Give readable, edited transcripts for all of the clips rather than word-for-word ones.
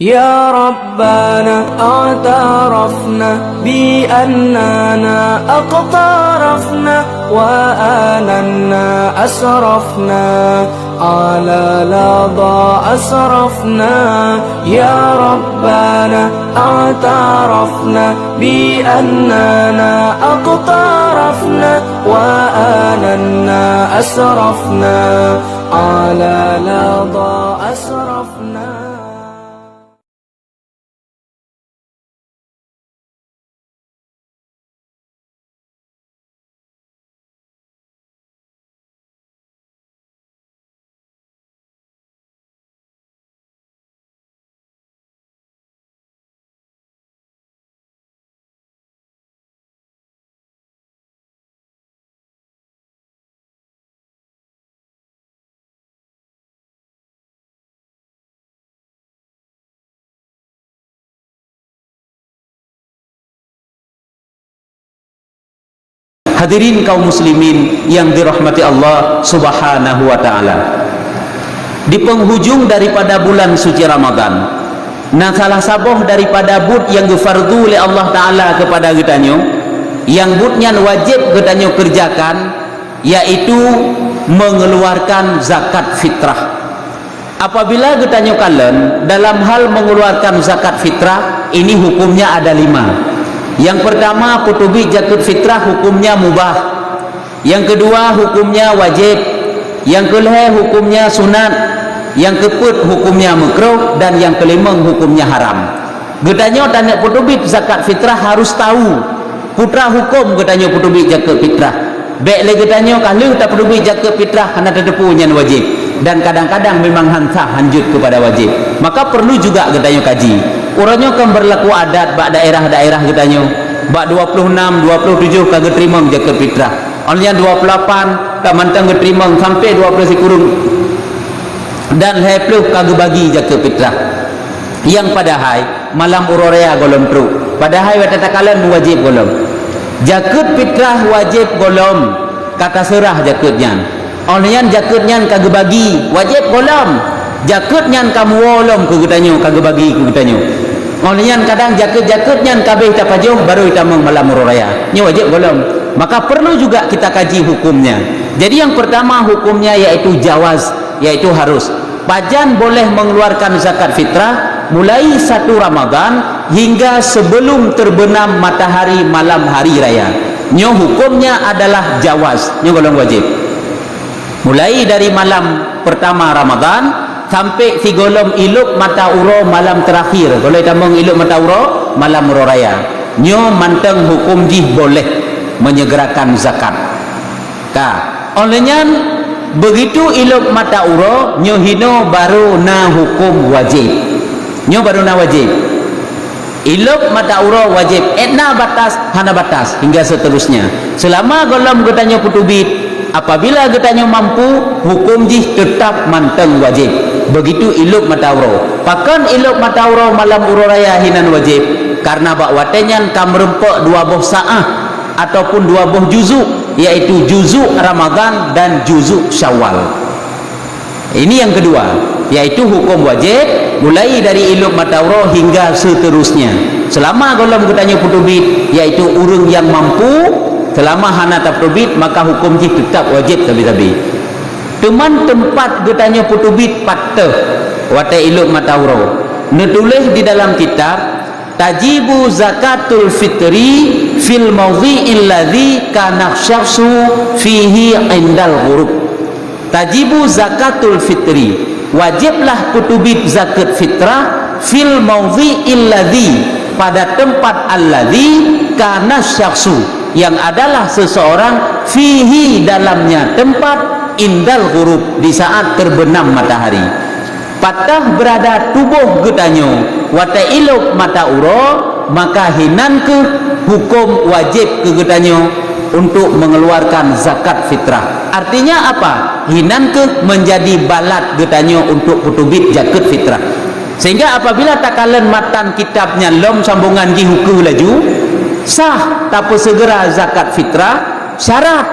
يا ربنا اعترفنا بأننا أقترفنا وآننا أسرفنا على لظى أسرفنا يا ربنا اعترفنا بأننا أقترفنا وآننا أسرفنا على لظى أسرفنا. Hadirin kaum muslimin yang dirahmati Allah subhanahu wa ta'ala, di penghujung daripada bulan suci Ramadan, nah salah saboh daripada bud yang difardu oleh Allah ta'ala kepada getanyo, yang budnya wajib getanyo kerjakan, yaitu mengeluarkan zakat fitrah. Apabila getanyo kalen dalam hal mengeluarkan zakat fitrah, ini hukumnya ada 5. Yang pertama, kutubi zakat fitrah hukumnya mubah. Yang kedua, hukumnya wajib. Yang kelima, hukumnya sunat. Yang keempat, hukumnya makruh. Dan yang kelima, hukumnya haram. Getanyo tanya kutubi zakat fitrah harus tahu putra hukum getanyo kutubi zakat fitrah. Baik lagi getanyo kalau tak kutubi zakat fitrah hanya terdepu yang wajib. Dan kadang-kadang memang hanjut kepada wajib. Maka perlu juga getanyo kaji. Orangnya kan berlaku adat bak daerah-daerah getanyo. Bak 26, 27 kagak terima zakat fitrah. Olehnya 28 tak mantang terima sampai 20 sikurung. Dan hepluh kagak bagi zakat fitrah. Yang padahal malam uroraya golom tru. Padahal watatakalon wajib golom. Zakat fitrah wajib golom. Kata serah zakatnya. Olehnya zakatnya kagak bagi wajib golom. Jaketnya kamu wolom ke getanyo kagak bagi ke getanyo. Olehnya kadang jaket-jaketnya kabeh tak pajuh baru kita malam raya. Ini wajib golom. Maka perlu juga kita kaji hukumnya. Jadi yang pertama hukumnya yaitu jawaz, yaitu harus. Pajan boleh mengeluarkan zakat fitrah mulai 1 Ramadan hingga sebelum terbenam matahari malam hari raya. Nyo hukumnya adalah jawaz, nyo golong wajib. Mulai dari malam pertama Ramadan sampai tigolom iluk mata uro malam terakhir. Kalau tamang iluk mata uro malam uro raya, nyo manteng hukum jih boleh menyegerakan zakat. Olehnya begitu iluk mata uro nyo hino baru na hukum wajib. Nyo baru na wajib. Iluk mata uro wajib. Etna batas hana batas hingga seterusnya. Selama golom getanyo kutubit, apabila getanyo mampu, hukum jih tetap manteng wajib. Begitu iluk matauro. Pakan iluk matauro malam uro raya hinan wajib. Karena bak watenyan kam rempok 2 boh sa'ah ataupun 2 boh juzuk, yaitu juzuk Ramadan dan juzuk Syawal. Ini yang kedua, yaitu hukum wajib mulai dari iluk matauro hingga seterusnya. Selama golom getanyo kutubit, yaitu urang yang mampu, selama hana taptubit, maka hukum jih tetap wajib tabi-tabi. Teman tempat getanyo putubit patah wate iluk matauro. Netulis di dalam kitab tajibu zakatul fitri fil mawdhi'il ladzi kana syaksu fihi indal ghurub. Tajibu zakatul fitri, wajiblah kutubit zakat fitrah fil mawdhi'il ladzi, pada tempat alladzi kana syaksu, yang adalah seseorang fihi, dalamnya tempat, indal ghurub, di saat terbenam matahari. Patah berada tubuh getanyo wata iluk mata uro, maka hinan ke hukum wajib ke getanyo untuk mengeluarkan zakat fitrah. Artinya apa? Hinan ke menjadi balat getanyo untuk kutubit zakat fitrah. Sehingga apabila takalan matan kitabnya lom sambungan jihuku laju sah tapi segera zakat fitrah, syarat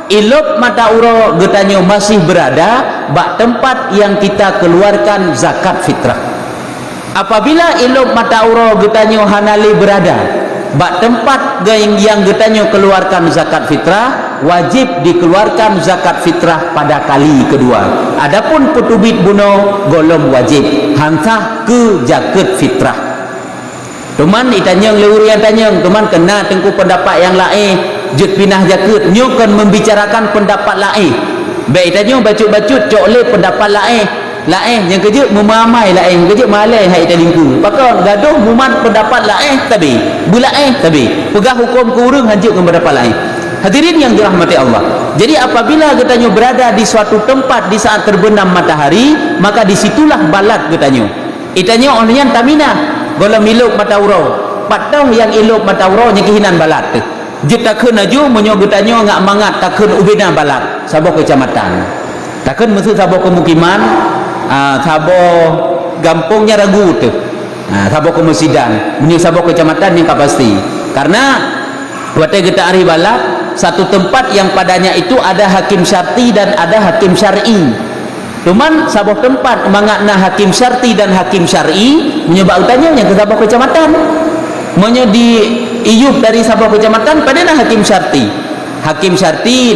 iluk mata uro getanyo masih berada bak tempat yang kita keluarkan zakat fitrah. apabila ilok mata aura getanyo hanali berada bak tempat yang getanyo keluarkan zakat fitrah, wajib dikeluarkan zakat fitrah pada kali kedua. Adapun petubit buno golom wajib hansah ke zakat fitrah. Teman itanyang leurian tanyang teman kena tengku pendapat yang lain jut pinah zakat nyo kan membicarakan pendapat lain. Baik itanyo bacut-bacut cok le pendapat lain yang kerja memamai lain kerja malai hai talingku pakon gaduh muman pendapat lain tapi bulain tapi pegah hukum kurung hancur dengan pendapat lain. Hadirin yang dirahmati Allah, jadi apabila getanyo berada di suatu tempat di saat terbenam matahari, maka disitulah balat getanyo itanyo onyan tamina golom ilok mata uro patau yang ilok mata uro nyekihinan balat tu jut takun aju menyo getanyo ngak mangat takun ubina balat sabok kecamatan takun mesti sabok kemukiman sabo gampungnya ragu tu sabo kemusidan menyuh sabo kecamatan yang pasti karena waktu kita hari balap satu tempat yang padanya itu ada hakim syarti dan ada hakim syar'i. Cuman sabo tempat mangakna hakim syarti dan hakim syar'i menyebab utanya yang ke sabo kecamatan menyo di iyup dari sabo kecamatan padana hakim syarti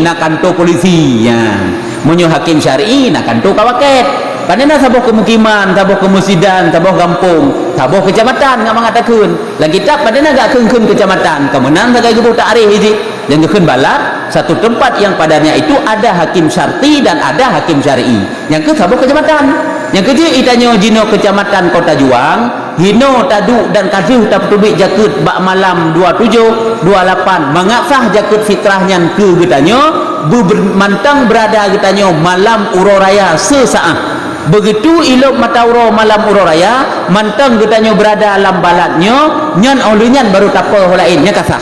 nak kantor polisi ya menyo hakim syar'i nak kantor kawaket padana sabuh kemukiman, sabuh kemusidan, sabuh kampung, sabuh kecamatan ngak mengatakan lagi tak padana gak keun kecamatan kemenan sagai gebuh takrif hiji yang keun balat satu tempat yang padanya itu ada hakim syarti dan ada hakim syar'i yang ke sabuh kecamatan yang kerja itanyo jino kecamatan Kota Juang hino tadu dan kasih taptubik jakut bak malam 27 28 mengaksah jakut fitrahnya ke getanyo mantang berada getanyo malam uro raya sesaat. Begitu ilok matauro malam uro raya mantang getanyo berada dalam balatnyo nyan olunyan baru tapa holain nya kasah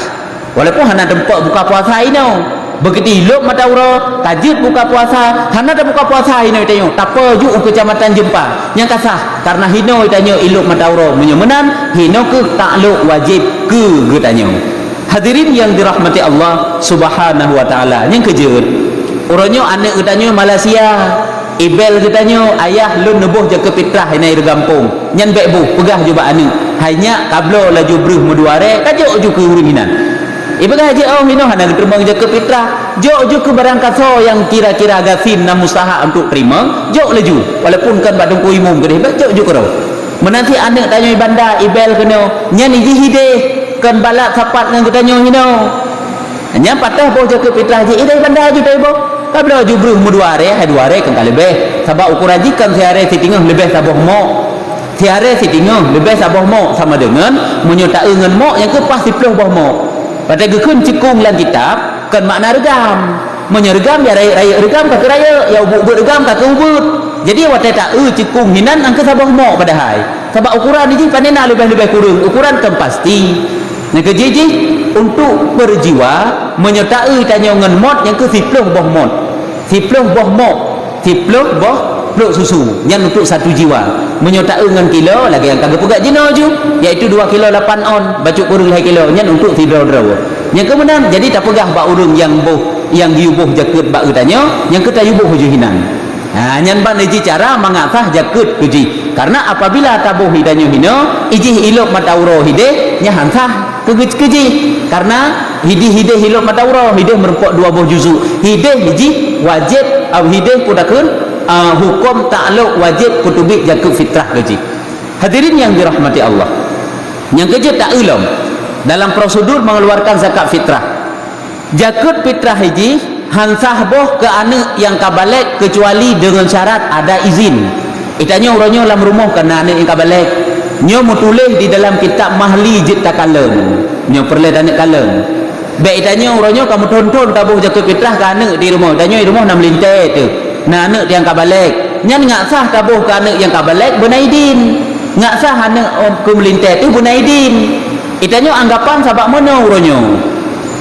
walaupun hana tempat buka puasa ino begitu ilok matauro tajid buka puasa hana dah buka puasa ino itanyo tapa ju kecamatan jempa nya kasah karena hino itanyo ilok matauro menyemenan hino ke takluk wajib ke getanyo. Hadirin yang dirahmati Allah Subhanahu wa taala yang kejut uronyo anak getanyo Malaysia ibel getanyo ayah lu nebuh je ke fitrah inai regampung nyan baik bu pegah juga anu hanya kablo laju bruh meduare kajo ju ke uringinan ibegah je oh hino hana terbang je ke fitrah jo ju ke barang kaso yang kira-kira gasin na mustahak untuk terima jo laju walaupun kan badung ku imum gede jo ju kero menanti anak tanyo ibanda ibel keno nyan iji hide kan balak sapat ngan getanyo hino nyan patah boh je ke fitrah je idai banda ju dai boh kabla jubruh muduare haduare kan lebih sabab ukuran jikan siare sitingah lebih saboh mo siare sitingah lebih saboh mo sama dengan menyertai ngan mo yang ke pas 10 boh mo pada gekun cikung lan kitab kan makna regam menyeregam ya raya regam ka keraya ya ubud regam ka ubud jadi wate tak cikung hinan angka saboh mo padahal sebab ukuran ini panena lebih kurang ukuran kan pasti yang kejiji untuk berjiwa menyertai tanya ngan mod yang ke 10 boh mod 10 boh mod 10 boh peluk susu yang untuk satu jiwa menyertai ngan kilo lagi yang kagak pegak jino ju iaitu 2 kilo 8 on bacuk kurung 2 kilo yang untuk tidur draw yang kemenang jadi tak pegah bak urung yang boh yang diubuh jakut bak utanya yang kita yubuh hujuhinan nyan ban iji cara mengasah jakut uji karena apabila tabuh hidanyo hino iji ilok matauro hide nya hansah keji karena hide hilok matauro hide merempok 2 buah juzu hide hiji wajib atau hide pudakun hukum ta'aluk wajib kutubik jakut fitrah keji. Hadirin yang dirahmati Allah yang keji tak ulum dalam prosedur mengeluarkan zakat fitrah jakut fitrah hiji hansah boh ke anak yang kabalek kecuali dengan syarat ada izin itanya uronyo dalam rumah kena anak yang kabalek nyo mutulis di dalam kitab mahli jid takalem nyo perle anak kalem baik itanya uronyo kamu tonton tabuh jakut fitrah ke anak di rumah itanya di rumah nam lintai tu nah anak yang kabalek nyan ngak sah tabuh ke anak yang kabalek benaidin ngak sah anak ke melintai tu benaidin itanya anggapan sabak mana uronyo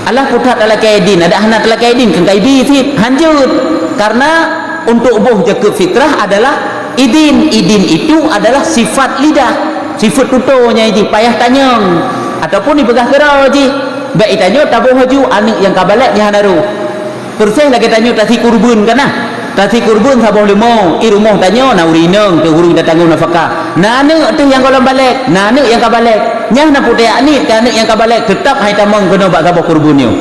Allah putat ala kaidin ada anak ala kaidin kan kaibi fit hanjut karena untuk buh jakut fitrah adalah idin itu adalah sifat lidah sifat tutonya ini payah tanyang ataupun dipegah kerau ji baik tanya tabuh haju anak yang kabalak nya hanaru persih lagi tanya tak si kurban kan tati kurbun sabah lemo rumah tanya na urineng tu guru dah tanggung nafkah na anak tu yang golong balik na anak yang kabalik nyah na putih ni anak yang kabalik tetap hai tamang kena bak sabah kurbunnya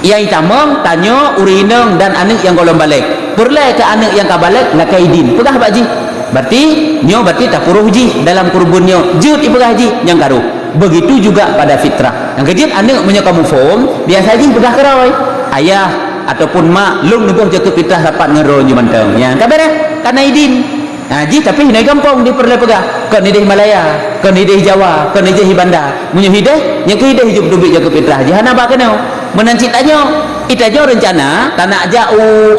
yang tamang tanya urineng dan anak yang golong balik perlai ke anak yang kabalik la kaidin pegah bak ji berarti nyo berarti tak puruh ji dalam kurbunnya jut ipegah ji yang karuh begitu juga pada fitrah yang kejit anak punya kamu form biasa ji pegah keroi ayah ataupun mak lung nubuh jaga fitrah dapat ngeron je manteng ya kabar kana idin ji tapi hinai kampung di perle pegah ke nidih Malaya ke nidih Jawa ke nidih Banda munyo hideh nya ke hideh hidup dubik jaga fitrah ji hana ba kena menancit tanya itajo rencana tanak ja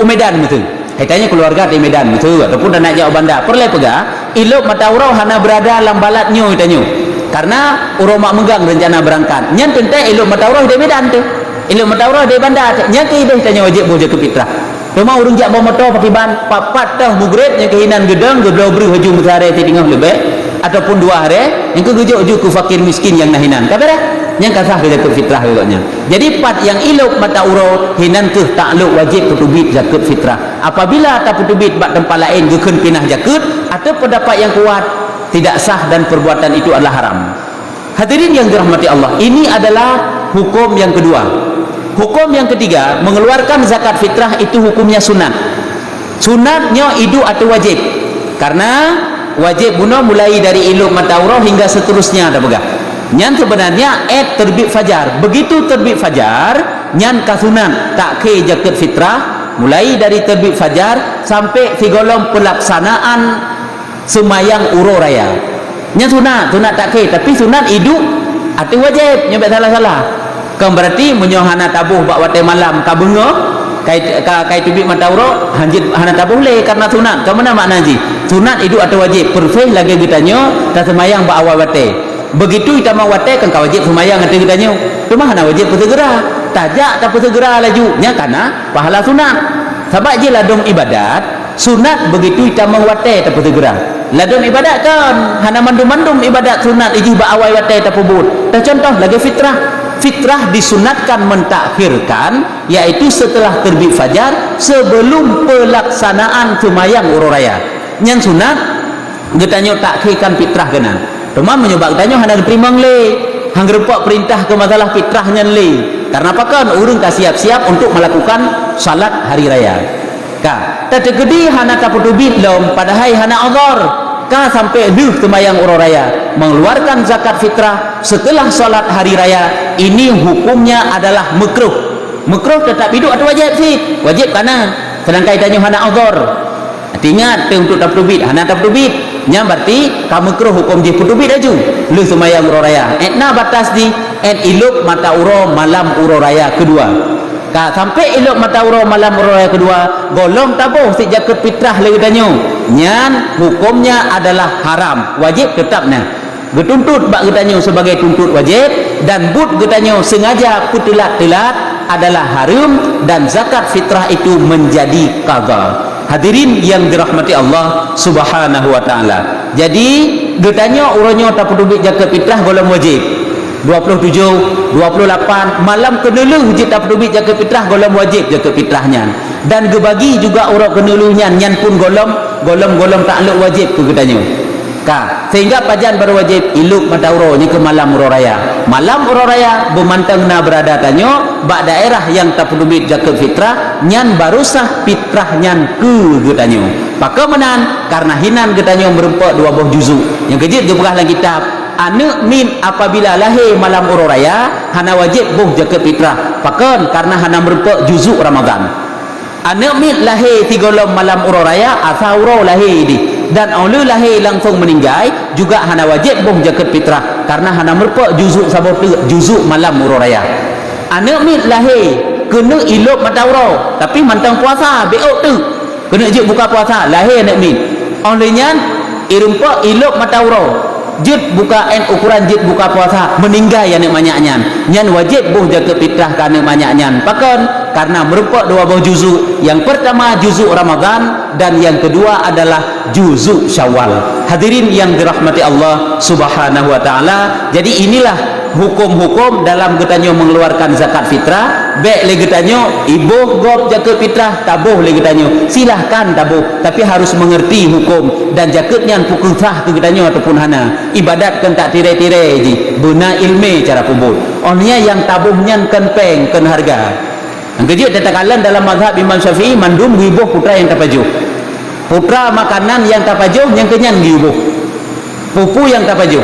Medan betul hai tanya keluarga di Medan betul ataupun tanak ja Banda perle pegah ilok mataurau hana berada dalam balatnyo itanyo karena urang mak megang rencana berangkat nyan tente ilok mataurau di Medan tu ilmu mataurah dari bandar nyaki dah tanya wajib boja ke fitrah rumah urung jak bawa motor pakai ban papat dah mugrid yang kehinan gedang gedau beri hujung sehari tinggal lebih ataupun 2 hari yang kegujuk-ujuk ke fakir miskin yang nahinan kabar yang kasah ke zakat fitrah juga jadi part yang ilok mataurah hinan ke takluk wajib kutubit zakat fitrah apabila tak kutubit bak tempat lain gekeun pinah zakat atau pendapat yang kuat tidak sah dan perbuatan itu adalah haram. Hadirin yang dirahmati Allah, ini adalah hukum yang kedua. Hukum yang ketiga, mengeluarkan zakat fitrah itu hukumnya sunat. Sunatnya idu atau wajib. Karena wajib guna mulai dari iluk mataurah hingga seterusnya ada begah. Nyan sebenarnya terbit fajar. Begitu terbit fajar, nyan kasunat tak ke zakat fitrah mulai dari terbit fajar sampai tigolong pelaksanaan semayang uro raya. Nyan sunat tak ke, tapi sunat idu atau wajib. Nyobek salah-salah. Kan berarti menyohana tabuh bak wate malam ka bengo kai tubik matauro hanjit hana tabuh le karena sunat. Ka mana makna ji? Sunat itu atau wajib? Perfect lagi gitanyo ta semayang bak awal wate. Begitu kita mau wate kan ka wajib semayang ate gitanyo. Cuma hana wajib persegera. Tajak tak persegera laju nya kana pahala sunat. Sabab je ladong ibadat sunat begitu kita mau wate tak persegera. Ladong ibadat kan hana mandum-mandum ibadat sunat iji bak awal wate tak pubut. Ta contoh lagi fitrah. Fitrah disunatkan mentakhirkan yaitu setelah terbit fajar sebelum pelaksanaan semayang uro raya. Yang sunat getanyo takhirkan fitrah kena. Cuma menyebab getanyo hana diterima le. Hang repok perintah ke masalah fitrahnya le. Karena apa kan urang tak siap-siap untuk melakukan salat hari raya. Ka, tategedi hana kaputubit lom padahal hana azhar. Ka sampai duh semayang uro raya mengeluarkan zakat fitrah setelah salat hari raya ini hukumnya adalah makruh. Makruh tetap hidup atau wajib sih? Wajib karena sedangkan tanya hana azhar. Ingat untuk tak putubit hana tak putubit nya berarti ka makruh hukum je putubit aju lu semayang uro raya etna batas di iluk mata uro malam uro raya kedua. Ka sampai elok mata uro malam uro raya kedua golong tabuh si zakat fitrah lagi tanyo nyan hukumnya adalah haram wajib tetapnya getuntut bak getanyo sebagai tuntut wajib dan but getanyo sengaja putelat-telat adalah haram dan zakat fitrah itu menjadi qadha. Hadirin yang dirahmati Allah Subhanahu wa taala. Jadi getanyo uronyo tak putubik zakat fitrah golong wajib 27, 28 malam kenelu hujit tak putubik zakat fitrah golong wajib zakat fitrahnya dan gebagi juga orang keneluhnya nyan pun golong takluk wajib ke getanyo. Ka sehingga pajan baru wajib iluk matauro ni ke malam uro raya bermantang na berada tanyo bak daerah yang tak putubik zakat fitrah nyan baru sah fitrah nyan ke getanyo paka menan karena hinan getanyo merempak 2 buah juzuk yang kejit dia berah dalam kitab anak min apabila lahir malam uro raya hana wajib buh zakat fitrah pakan karena hana merempak juzuk Ramadan. Anak min lahir 3 malam uro raya asauro lahir di dan oleh lahir langsung meninggal juga hana wajib buh zakat fitrah karena hana merempak juzuk sabot juzuk malam uro raya. Anak min lahir kena ilok matauro tapi mantang puasa beok tu kena je buka puasa lahir anak min olehnya irumpak ilok matauro jut buka ukuran jut buka puasa meninggal yang banyaknya nyan wajib buh zakat fitrah karena banyaknya pakan karena merupakan 2 buah juzuk yang pertama juzuk Ramadan dan yang kedua adalah juzuk Syawal. Hadirin yang dirahmati Allah Subhanahu wa taala, jadi inilah hukum-hukum dalam getanyo mengeluarkan zakat fitrah. Baik le getanyo ibu gop zakat fitrah tabuh le getanyo, silahkan tabuh, tapi harus mengerti hukum dan jakatnya pukul sah ke getanyo ataupun hana ibadat kan tak tirai-tirai ji guna ilmu cara kubur onnya yang tabuhnya kempeng ken harga. Angkejut datakalan dalam mazhab Imam Syafi'i mandum gibuh putra yang tapajuh, putra makanan yang tapajuh yang kenyan gibuh, pupu yang tapajuh.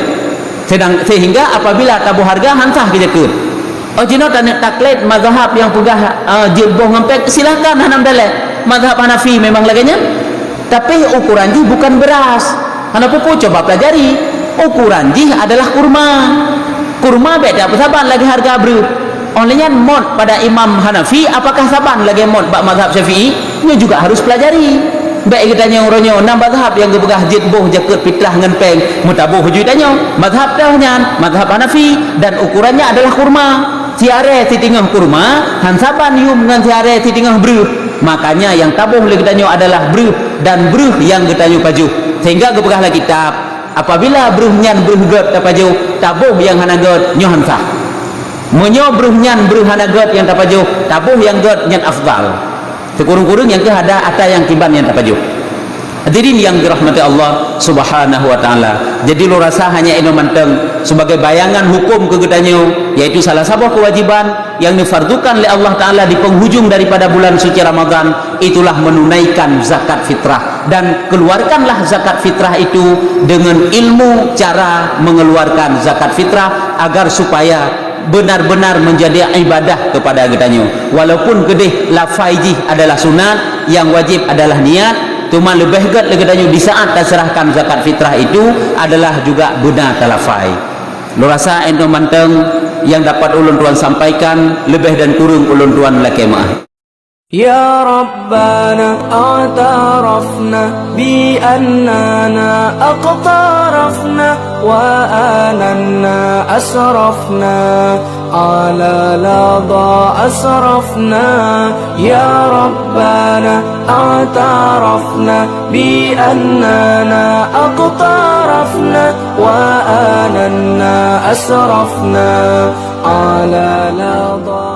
Sehingga apabila tabuh harga hansah ke jaket. Oh jino tanek taklet mazhab yang pegah jilboh ngempek silakan hanam dalek. Mazhab Hanafi memang laganya. Tapi ukuran ji bukan beras. Hana pupu coba pelajari. Ukuran ji adalah kurma. Kurma beda saban lagi harga bru. Olehnya mod pada Imam Hanafi apakah saban lagi mod bak mazhab Syafi'i? Ini juga harus pelajari. Baik kita nyoronyo enam mazhab yang gebegah jilboh jaket fitrah ngempeng mutabuh hujui tanyo mazhab dahnya mazhab Hanafi dan ukurannya adalah kurma. Siare titingah kurma hansaban yum dengan siare titingah bruh, makanya yang tabuh le getanyo adalah bruh dan bruh yang getanyo pajuh. Sehingga gebegahlah kitab apabila bruhnyan bruh god tapajuh tabuh yang hana god nyo hansah menyo bruhnyan bruh hana god yang tapajuh tabuh yang god nyan afdal sekurung-kurung yang ke ada yang kiban yang tapajuh. Hadirin yang dirahmati Allah Subhanahu wa taala. Jadi lo rasa hanya ino manteng sebagai bayangan hukum kegetanyo, yaitu salah satu kewajiban yang difardukan oleh Allah taala di penghujung daripada bulan suci Ramadan, itulah menunaikan zakat fitrah. Dan keluarkanlah zakat fitrah itu dengan ilmu cara mengeluarkan zakat fitrah agar supaya benar-benar menjadi ibadah kepada getanyo. Walaupun gedeh lafaiji adalah sunat, yang wajib adalah niat. Cuma lebih gat legetanyo di saat terserahkan zakat fitrah itu adalah juga benar talafai. Lo rasa endo manteng yang dapat ulun tuan sampaikan lebih dan kurang ulun tuan lakemah. يا ربنا اعترفنا بأننا أقترفنا وآننا أسرفنا على لظى أسرفنا يا ربنا اعترفنا بأننا أقترفنا وآننا أسرفنا على لظى